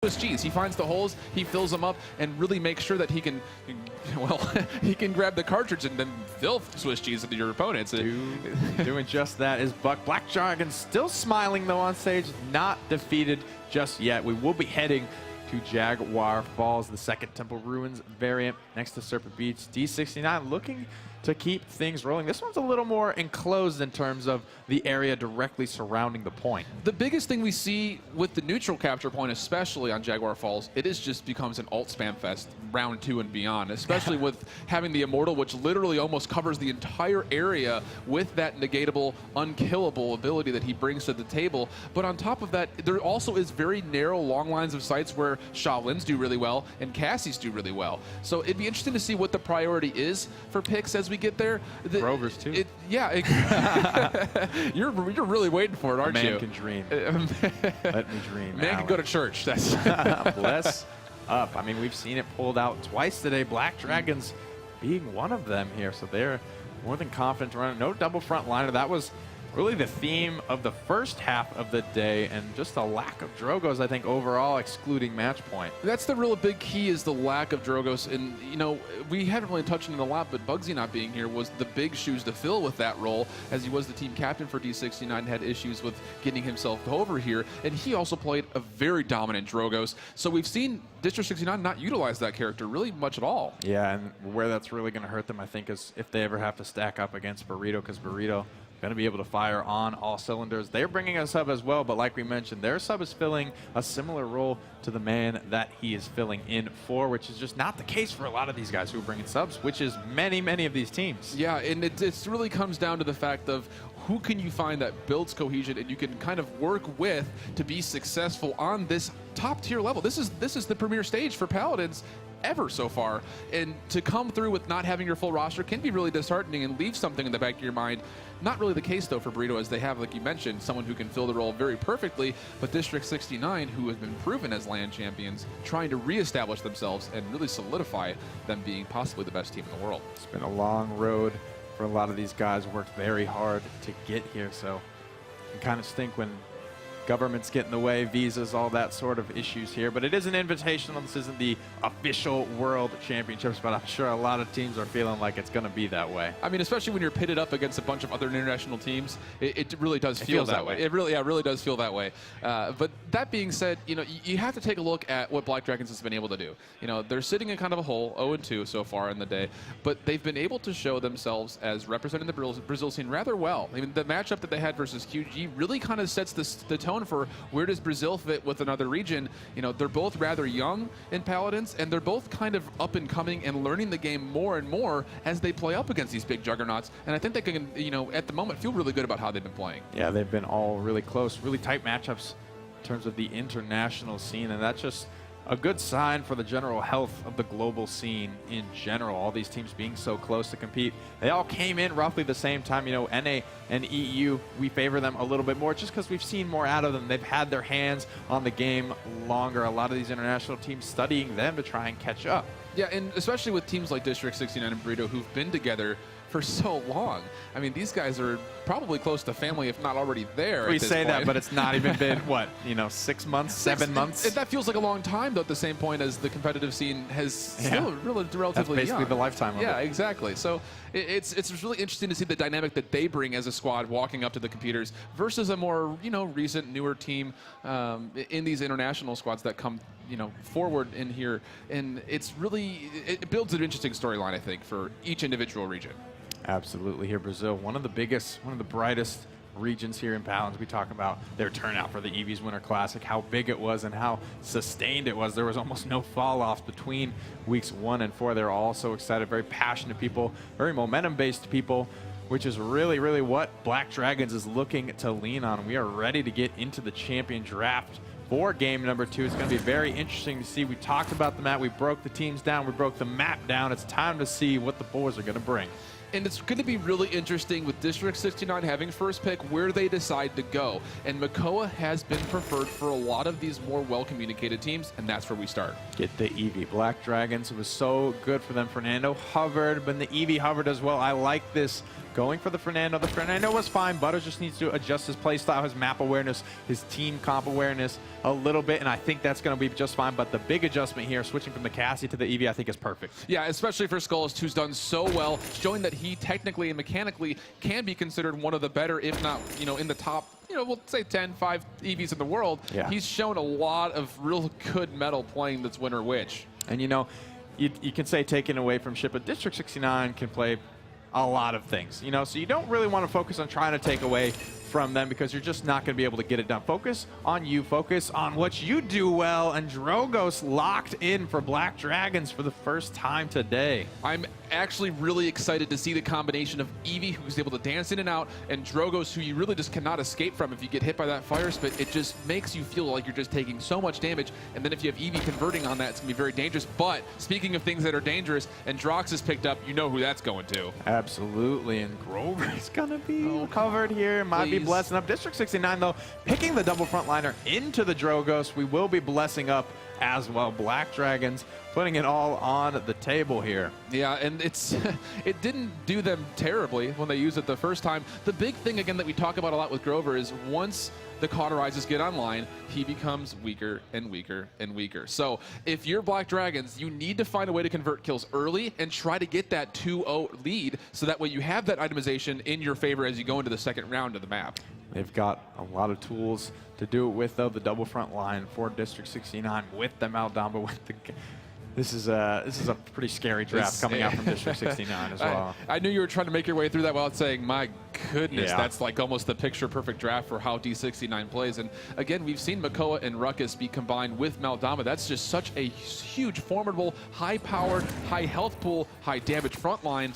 Swiss cheese. He finds the holes, he fills them up, and really makes sure that he can, well, he can grab the cartridge and then fill Swiss cheese into your opponents. Doing just that is Buck. Black Dragon still smiling though on stage, not defeated just yet. We will be heading to Jaguar Falls, the second Temple Ruins variant next to Serpent Beach. D69 looking to keep things rolling. This one's a little more enclosed in terms of the area directly surrounding the point. The biggest thing we see with the neutral capture point, especially on Jaguar Falls, it is just becomes an alt spam fest round 2 and beyond, especially with having the Immortal, which literally almost covers the entire area with that negatable, unkillable ability that he brings to the table. But on top of that, there also is very narrow, long lines of sights where Shaolin's do really well and Cassie's do really well. So it'd be interesting to see what the priority is for picks as we get there. Grover's too. You're really waiting for it, aren't you? A man can dream. Let me dream. Man can go to church. That's bless up. I mean, we've seen it pulled out twice today. Black Dragons being one of them here, so they're more than confident to run. No double front liner. That was really the theme of the first half of the day, and just a lack of Drogos, I think, overall, excluding match point. That's the real big key, is the lack of Drogos. And, you know, we haven't really touched on it a lot, but Bugsy not being here was the big shoes to fill with that role, as he was the team captain for D69 and had issues with getting himself over here. And he also played a very dominant Drogos. So we've seen District 69 not utilize that character really much at all. Yeah, and where that's really going to hurt them, I think, is if they ever have to stack up against Burrito, because Burrito going to be able to fire on all cylinders. They're bringing a sub as well, but like we mentioned, their sub is filling a similar role to the man that he is filling in for, which is just not the case for a lot of these guys who are bringing subs, which is many, many of these teams. Yeah, and it really comes down to the fact of who can you find that builds cohesion and you can kind of work with to be successful on this top tier level. This is the premier stage for Paladins ever so far, and to come through with not having your full roster can be really disheartening and leave something in the back of your mind. Not really the case though for Burrito, as they have, like you mentioned, someone who can fill the role very perfectly, but District 69, who has been proven as LAN champions, trying to reestablish themselves and really solidify them being possibly the best team in the world. It's been a long road for a lot of these guys, worked very hard to get here, so you kind of stink when governments get in the way, visas, all that sort of issues here. But it is an invitational. This isn't the official World Championships, but I'm sure a lot of teams are feeling like it's going to be that way. I mean, especially when you're pitted up against a bunch of other international teams, it really does feel that way. It really does feel that way. But that being said, you know, you have to take a look at what Black Dragons has been able to do. You know, they're sitting in kind of a hole, 0-2 so far in the day, but they've been able to show themselves as representing the Brazil scene rather well. I mean, the matchup that they had versus QG really kind of sets the tone for where does Brazil fit with another region. You know, they're both rather young in Paladins, and they're both kind of up and coming and learning the game more and more as they play up against these big juggernauts. And I think they can, you know, at the moment feel really good about how they've been playing. Yeah, they've been all really close, really tight matchups in terms of the international scene, and that's just a good sign for the general health of the global scene in general. All these teams being so close to compete. They all came in roughly the same time. You know, NA and EU, we favor them a little bit more just because we've seen more out of them. They've had their hands on the game longer. A lot of these international teams studying them to try and catch up. Yeah, and especially with teams like District 69 and Burrito, who've been together for so long. I mean, these guys are probably close to family, if not already there. We say that, but it's not even been, what, you know, 6 months, 7 months? That feels like a long time, though, at the same point as the competitive scene has still relatively That's basically young. The lifetime of it. Yeah, exactly. So it's really interesting to see the dynamic that they bring as a squad walking up to the computers versus a more, you know, recent, newer team in these international squads that come, you know, forward in here. And it's really, it builds an interesting storyline, I think, for each individual region. Absolutely. Here, Brazil, one of the biggest, one of the brightest regions here in Paladins. We talk about their turnout for the EVs Winter Classic, how big it was and how sustained it was. There was almost no fall-off between weeks 1 and 4. They're all so excited, very passionate people, very momentum-based people, which is really, really what Black Dragons is looking to lean on. We are ready to get into the champion draft for game number 2. It's going to be very interesting to see. We talked about the map. We broke the teams down. We broke the map down. It's time to see what the boys are going to bring. And it's going to be really interesting with District 69 having first pick where they decide to go. And Makoa has been preferred for a lot of these more well-communicated teams, and that's where we start. Get the Eevee. Black Dragons, it was so good for them. Fernando hovered, but the Eevee hovered as well. I like this going for the Fernando. The Fernando was fine. Butters just needs to adjust his play style, his map awareness, his team comp awareness a little bit, and I think that's going to be just fine. But the big adjustment here, switching from the Cassie to the Eevee, I think is perfect. Yeah, especially for Skullist, who's done so well, showing that he technically and mechanically can be considered one of the better, if not, in the top, we'll say 10, 5 Eevees in the world. Yeah. He's shown a lot of real good metal playing this Winter Witch. And you can say taken away from shit, but District 69 can play a lot of things, so you don't really want to focus on trying to take away from them because you're just not going to be able to get it done. Focus on you, focus on what you do well, and Drogos locked in for Black Dragons for the first time today. I'm actually really excited to see the combination of Eevee, who's able to dance in and out, and Drogos, who you really just cannot escape from if you get hit by that fire spit. It just makes you feel like you're just taking so much damage, and then if you have Eevee converting on that, it's going to be very dangerous. But speaking of things that are dangerous, and Drox is picked up, you know who that's going to. Absolutely, and Grover is going to be covered here. Might be blessing up. District 69, though, picking the double frontliner into the Drogos. We will be blessing up as well. Black Dragons putting it all on the table here. Yeah, and it didn't do them terribly when they used it the first time. The big thing, again, that we talk about a lot with Grover is once the cauterizes get online, he becomes weaker and weaker and weaker. So if you're Black Dragons, you need to find a way to convert kills early and try to get that 2-0 lead so that way you have that itemization in your favor as you go into the second round of the map. They've got a lot of tools to do it with, though. The double front line for District 69 with the Maldamba. This is a pretty scary draft coming out from District 69 as well. I knew you were trying to make your way through that while saying, my goodness, that's like almost the picture-perfect draft for how D69 plays. And again, we've seen Makoa and Ruckus be combined with Maldamba. That's just such a huge, formidable, high-powered, high-health pool, high-damage front line.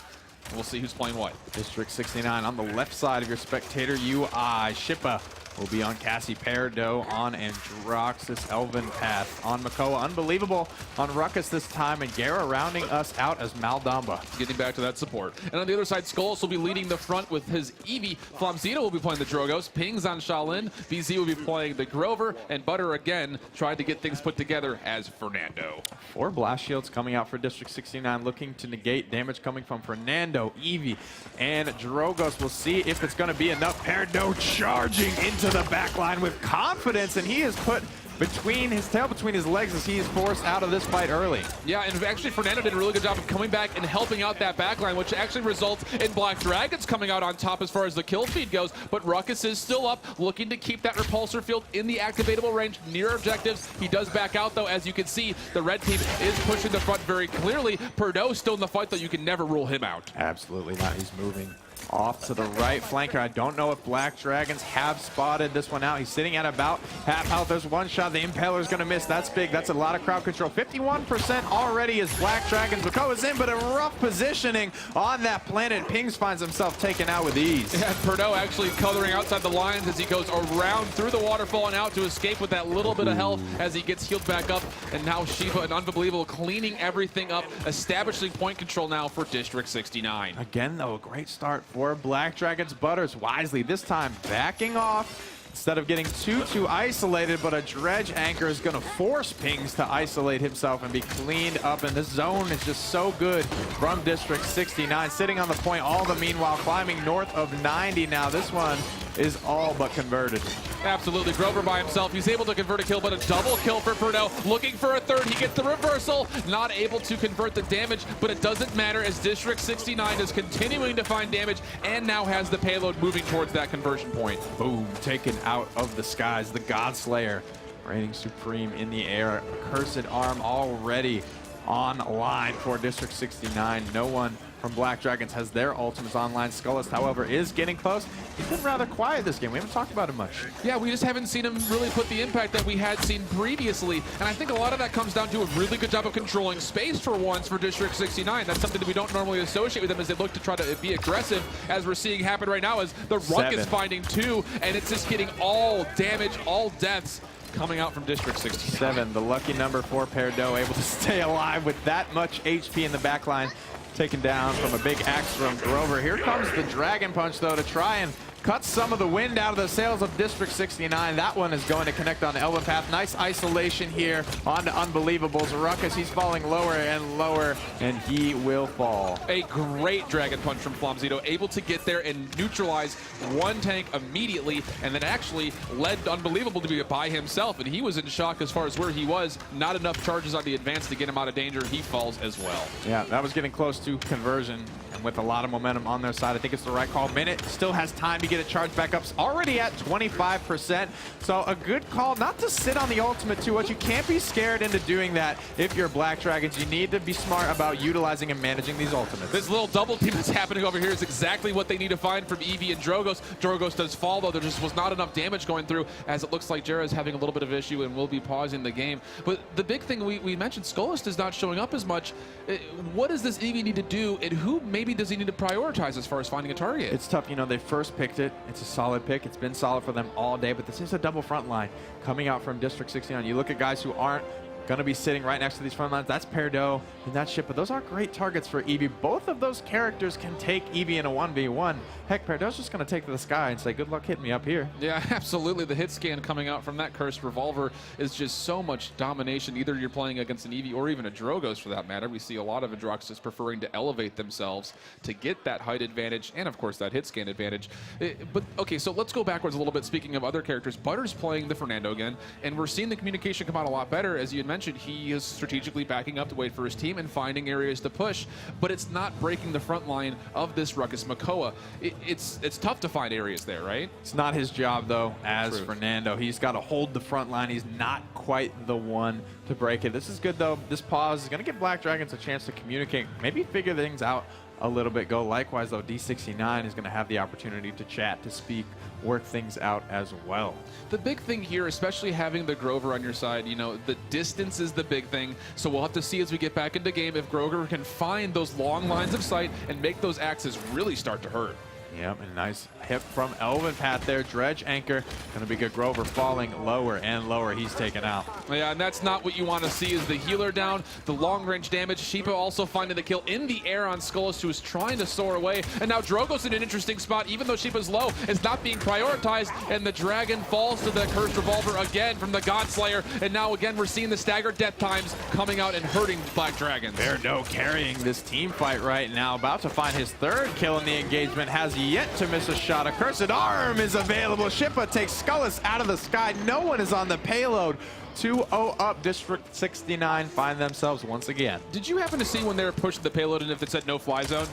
We'll see who's playing what. District 69 on the left side of your spectator UI. Shippa will be on Cassie, Peridot on Androxus, Elven Path on Makoa. Unbelievable on Ruckus this time, and Gera rounding us out as Maldamba. Getting back to that support. And on the other side, Skulls will be leading the front with his Eevee. Flamzita will be playing the Drogos. Pings on Shaolin. BZ will be playing the Grover. And Butter again tried to get things put together as Fernando. 4 blast shields coming out for District 69, looking to negate damage coming from Fernando, Eevee, and Drogos. We'll see if it's going to be enough. Peridot charging into the back line with confidence, and he has put his tail between his legs as he is forced out of this fight early. Yeah, and actually Fernando did a really good job of coming back and helping out that backline, which actually results in Black Dragons coming out on top as far as the kill feed goes. But Ruckus is still up, looking to keep that repulsor field in the activatable range near objectives. He does back out, though. As you can see, the red team is pushing the front very clearly. Peridot still in the fight, though. You can never rule him out. Absolutely not. He's moving off to the right flanker. I don't know if Black Dragons have spotted this one out. He's sitting at about half health. There's one shot. The Impaler's going to miss. That's big. That's a lot of crowd control. 51% already as Black Dragons. Makoa's in, but a rough positioning on that planet. Pings finds himself taken out with ease. Yeah, Peridot actually coloring outside the lines as he goes around through the waterfall and out to escape with that little bit of health as he gets healed back up. And now Shiva, an unbelievable, cleaning everything up, establishing point control now for District 69. Again, though, a great start for Black Dragons. Butters wisely this time backing off instead of getting too isolated, but a dredge anchor is going to force Pings to isolate himself and be cleaned up, and this zone is just so good from District 69, sitting on the point all the meanwhile, climbing north of 90 now. This one is all but converted. Absolutely. Grover by himself. He's able to convert a kill, but a double kill for Peridot. Looking for a third. He gets the reversal. Not able to convert the damage, but it doesn't matter as District 69 is continuing to find damage and now has the payload moving towards that conversion point. Boom. Taken out of the skies. The Godslayer reigning supreme in the air. Cursed Arm already online for District 69. No one from Black Dragons has their ultimates online. Skullist, however, is getting close. He's been rather quiet this game. We haven't talked about him much. Yeah, we just haven't seen him really put the impact that we had seen previously. And I think a lot of that comes down to a really good job of controlling space for once for District 69. That's something that we don't normally associate with them as they look to try to be aggressive, as we're seeing happen right now as the Ruck is finding 2, and it's just getting all damage, all deaths coming out from District 69. The lucky number for Peridot, able to stay alive with that much HP in the backline. Taken down from a big axe from Grover. Here comes the Dragon Punch, though, to try and cuts some of the wind out of the sails of District 69. That one is going to connect on the Elven Path. Nice isolation here on the Unbelievables. Ruckus, he's falling lower and lower, and he will fall. A great Dragon Punch from Flamzito, able to get there and neutralize one tank immediately, and then actually led Unbelievable to be by himself, and he was in shock as far as where he was. Not enough charges on the advance to get him out of danger. He falls as well. Yeah, that was getting close to conversion, and with a lot of momentum on their side, I think it's the right call. Minute still has time to get a charge back up. It's already at 25%, so a good call not to sit on the ultimate too much. You can't be scared into doing that if you're Black Dragons. You need to be smart about utilizing and managing these ultimates. This little double team that's happening over here is exactly what they need to find from Eevee and Drogos. Drogos does fall, though. There just was not enough damage going through, as it looks like Jera is having a little bit of issue and will be pausing the game. But the big thing we mentioned, Skullist is not showing up as much. What does this Eevee need to do, and who maybe does he need to prioritize as far as finding a target? It's tough. You know, they first picked it. It's a solid pick. It's been solid for them all day, but this is a double front line coming out from District 69. You look at guys who aren't going to be sitting right next to these front lines. That's Perdo and that's Shippa. Those are great targets for Eevee. Both of those characters can take Eevee in a 1v1. Heck, Perdo's just going to take to the sky and say, good luck hitting me up here. Yeah, absolutely. The hit scan coming out from that cursed revolver is just so much domination. Either you're playing against an Eevee or even a Drogos for that matter. We see a lot of Adroxus preferring to elevate themselves to get that height advantage and, of course, that hit scan advantage. But, okay, so let's go backwards a little bit. Speaking of other characters, Butter's playing the Fernando again, and we're seeing the communication come out a lot better. As you had mentioned, he is strategically backing up to wait for his team and finding areas to push, but it's not breaking the front line of this Ruckus Makoa. It's tough to find areas there, right? It's not his job, though, as True. Fernando. He's got to hold the front line. He's not quite the one to break it. This is good, though. This pause is going to give Black Dragons a chance to communicate, maybe figure things out a little bit. Go likewise, though, D69 is going to have the opportunity to chat, to speak, work things out as well. The big thing here, especially having the Grover on your side, you know, the distance is the big thing. So we'll have to see as we get back into game if Grover can find those long lines of sight and make those axes really start to hurt. Yep, and nice hit from Elven Path there. Dredge Anchor, gonna be good. Grover falling lower and lower. He's taken out. Yeah, and that's not what you want to see, is the healer down, the long range damage. Shippa also finding the kill in the air on Skullist, who is trying to soar away. And now Drogo's in an interesting spot, even though Shippa's low, it's not being prioritized, and the dragon falls to the cursed revolver again from the Godslayer. And now again, we're seeing the staggered death times coming out and hurting Black Dragons. Perdo carrying this team fight right now, about to find his third kill in the engagement, has yet to miss a shot. A cursed arm is available. Shippa takes Skullist out of the sky. No one is on the payload. 2-0 up. District 69 find themselves once again. Did you happen to see when they were pushing the payload and if it said no fly zone?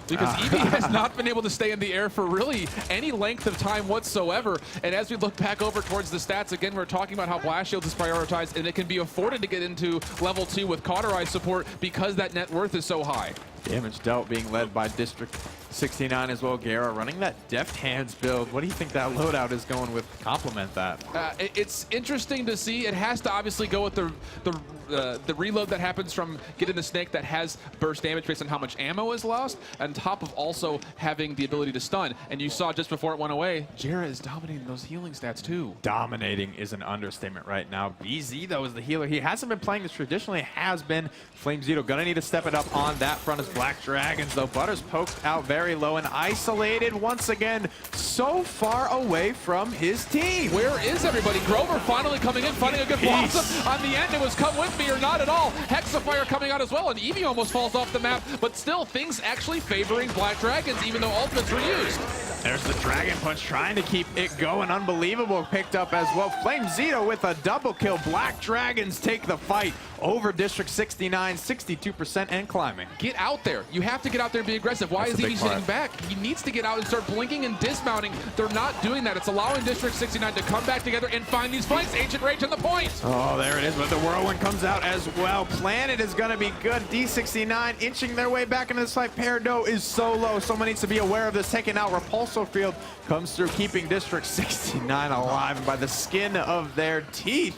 Because Eevee has not been able to stay in the air for really any length of time whatsoever. And as we look back over towards the stats, again, we're talking about how Blast Shield is prioritized, and it can be afforded to get into level 2 with Cauterize support because that net worth is so high. Damage dealt being led by District 69 as well. Gara running that Deft Hands build. What do you think that loadout is going with? Complement that. It's interesting to see. It has to obviously go with the reload that happens from getting the snake that has burst damage based on how much ammo is lost, on top of also having the ability to stun. And you saw just before it went away, Jera is dominating those healing stats too. Dominating is an understatement right now. BZ, though, is the healer. He hasn't been playing this traditionally, has been. Flamezito gonna need to step it up on that front as Black Dragons, though. Butter's poked out very low and isolated once again, so far away from his team. Where is everybody? Grover finally coming in, finding a good blossom. On the end, it was come with me or not at all. Hexafire coming out as well, and Eevee almost falls off the map, but still things actually favoring Black Dragons, even though ultimates were used. There's the Dragon Punch trying to keep it going. Unbelievable picked up as well. Flamezito with a double kill. Black Dragons take the fight over District 69, 62% and climbing. Get out there. You have to get out there and be aggressive. Why is Eevee sitting back? He needs to get out and start blinking and dismounting. They're not doing that. It's allowing District 69 to come back together and find these fights. Ancient Rage on the point. Oh, there it is, but the Whirlwind comes out as well. Planet is going to be good. D69 inching their way back into this fight. Perdo is so low. Someone needs to be aware of this. Taking out Repulsor Field comes through, keeping District 69 alive, and by the skin of their teeth,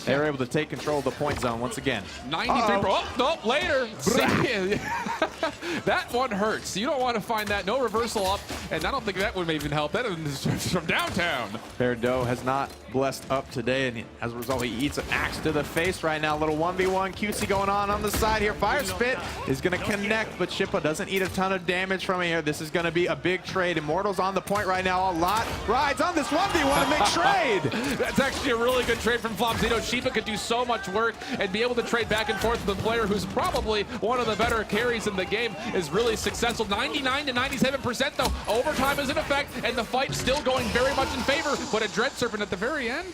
they're able to take control of the point zone once again. 93. Oh, no, later. That one hurts. You don't want to find that. No reversal up, and I don't think that would even help. That is from downtown. Perdo has not blessed up today, and as a result, he eats an axe to the face right now. Little 1v1 QC going on the side here. Fire Spit is going to connect, but Shippa doesn't eat a ton of damage from here. This is going to be a big trade. Immortal's on the point right now. A lot rides on this 1v1 and big trade. That's actually a really good trade from Flomzito. Shippa could do so much work and be able to trade back and forth with a player who's probably one of the better carries in the game. Is really successful. 99 to 97% though. Overtime is in effect, and the fight still going very much in favor, but a Dread Serpent at the very end.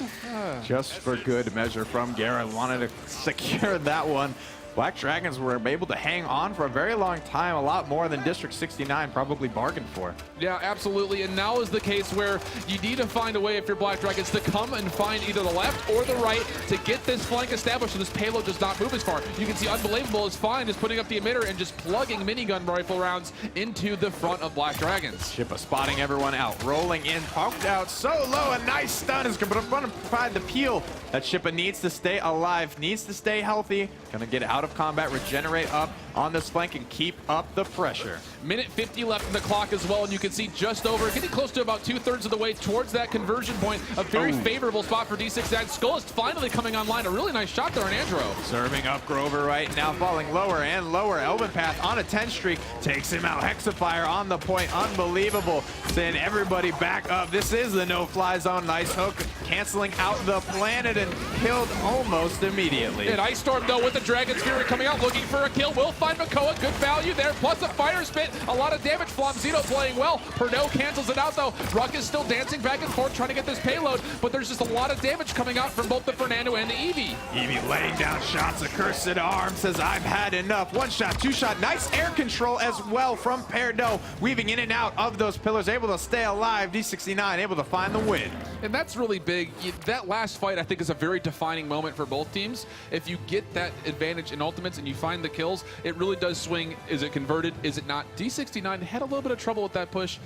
Just for good measure from Garrett. Wanted to secure that one. Black Dragons were able to hang on for a very long time, a lot more than District 69 probably bargained for. Yeah, absolutely. And now is the case where you need to find a way, if you're Black Dragons, to come and find either the left or the right to get this flank established so this payload does not move as far. You can see Unbelievable is fine, just putting up the emitter and just plugging minigun rifle rounds into the front of Black Dragons. Shippa spotting everyone out, rolling in, poked out so low. A nice stun is going to provide the peel that Shippa needs to stay alive, needs to stay healthy, going to get out of combat, regenerate up on this flank, and keep up the pressure. Minute 50 left in the clock as well, and you can see just over, getting close to about 2/3 of the way towards that conversion point. A very favorable spot for D69. Skull is finally coming online. A really nice shot there on Andro. Serving up Grover right now, falling lower and lower. Elven Path on a 10 streak, takes him out. Hexafire on the point, unbelievable. Send everybody back up. This is the no-fly zone. Nice hook, canceling out the planet and killed almost immediately. And Ice Storm, though, with the Dragon's Fury coming out, looking for a kill. Will find Makoa. Good value there, plus a Fire Spit. A lot of damage. Flomzito playing well. Perdo cancels it out, though. Ruck is still dancing back and forth, trying to get this payload, but there's just a lot of damage coming out from both the Fernando and the Eevee. Eevee laying down shots. A cursed arm says, I've had enough. One shot, two shot. Nice air control as well from Perdo, weaving in and out of those pillars, able to stay alive. D69 able to find the win. And that's really big. That last fight, I think, is a very defining moment for both teams. If you get that advantage in ultimates and you find the kills, it really does swing. Is it converted? Is it not? D69 had a little bit of trouble with that push,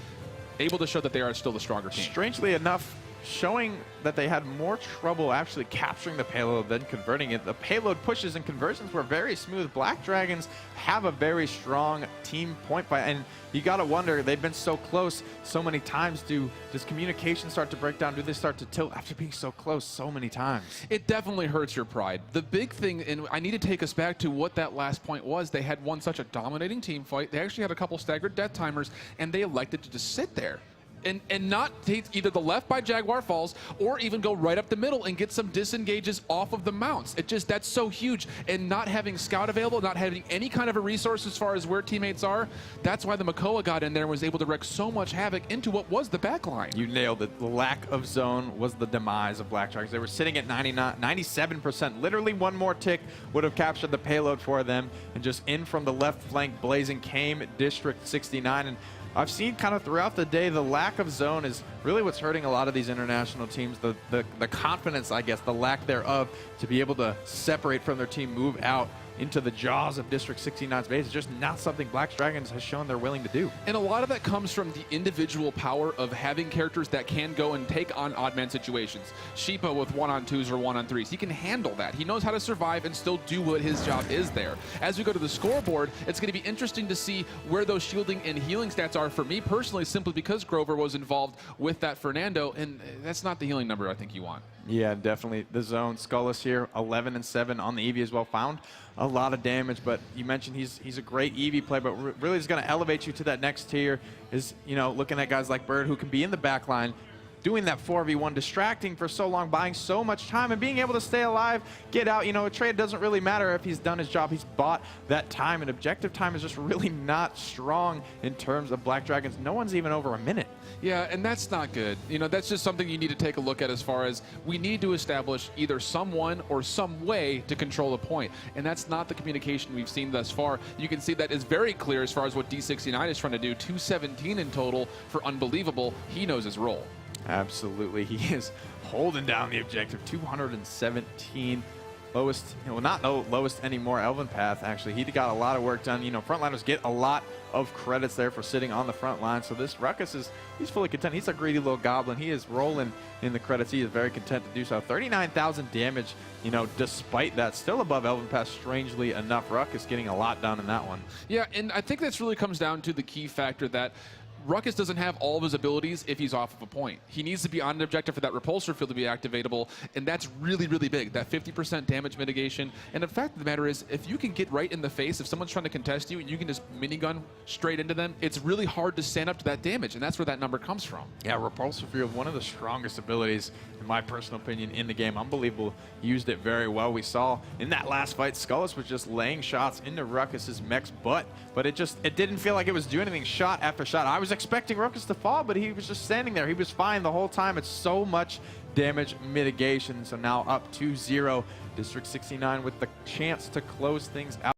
able to show that they are still the stronger team. Strangely enough, showing that they had more trouble actually capturing the payload than converting it. The payload pushes and conversions were very smooth. Black Dragons have a very strong team point fight, and you gotta wonder, they've been so close so many times. Does communication start to break down? Do they start to tilt after being so close so many times? It definitely hurts your pride. The big thing, and I need to take us back to what that last point was. They had won such a dominating team fight. They actually had a couple staggered death timers, and they elected to just sit there and not take either the left by Jaguar Falls or even go right up the middle and get some disengages off of the mounts. That's so huge. And not having scout available, not having any kind of a resource as far as where teammates are, that's why the Makoa got in there and was able to wreak so much havoc into what was the back line. You nailed it. The lack of zone was the demise of Black Dragons. They were sitting at 97%. Literally one more tick would have captured the payload for them, and just in from the left flank blazing came District 69. And I've seen kind of throughout the day, the lack of zone is really what's hurting a lot of these international teams. The confidence, I guess, the lack thereof to be able to separate from their team, move out into the jaws of District 69's base is just not something Black Dragons has shown they're willing to do. And a lot of that comes from the individual power of having characters that can go and take on odd man situations. Shippa with 1-on-2s or 1-on-3s, he can handle that. He knows how to survive and still do what his job is there. As we go to the scoreboard, it's going to be interesting to see where those shielding and healing stats are for me personally, simply because Grover was involved with that Fernando, and that's not the healing number I think you want. Yeah, definitely the zone. Skullis here, 11-7 on the Eevee as well. Found a lot of damage, but you mentioned he's a great Eevee player, but really is going to elevate you to that next tier is, you know, looking at guys like Bird who can be in the back line, doing that 4v1, distracting for so long, buying so much time, and being able to stay alive, get out. You know, a trade doesn't really matter if he's done his job. He's bought that time, and objective time is just really not strong in terms of Black Dragons. No one's even over a minute. Yeah, and that's not good. You know, that's just something you need to take a look at as far as we need to establish either someone or some way to control the point. And that's not the communication we've seen thus far. You can see that is very clear as far as what D69 is trying to do. 217 in total for Unbelievable. He knows his role. Absolutely. He is holding down the objective. 217 lowest, well, not lowest anymore, Elvin Path, actually. He got a lot of work done. You know, frontliners get a lot of credits there for sitting on the front line. So this Ruckus he's fully content. He's a greedy little goblin. He is rolling in the credits. He is very content to do so. 39,000 damage, you know, despite that. Still above Elvin Path, strangely enough. Ruckus getting a lot done in that one. Yeah, and I think this really comes down to the key factor that Ruckus doesn't have all of his abilities if he's off of a point. He needs to be on an objective for that repulsor field to be activatable, and that's really, really big, that 50% damage mitigation. And the fact of the matter is, if you can get right in the face, if someone's trying to contest you and you can just minigun straight into them, it's really hard to stand up to that damage, and that's where that number comes from. Yeah, repulsor field, one of the strongest abilities, in my personal opinion, in the game. Unbelievable. Used it very well. We saw in that last fight, Skullis was just laying shots into Ruckus's mech's butt, but it didn't feel like it was doing anything shot after shot. I was expecting Ruckus to fall, but he was just standing there. He was fine the whole time. It's so much damage mitigation. So now up 2-0. District 69 with the chance to close things out.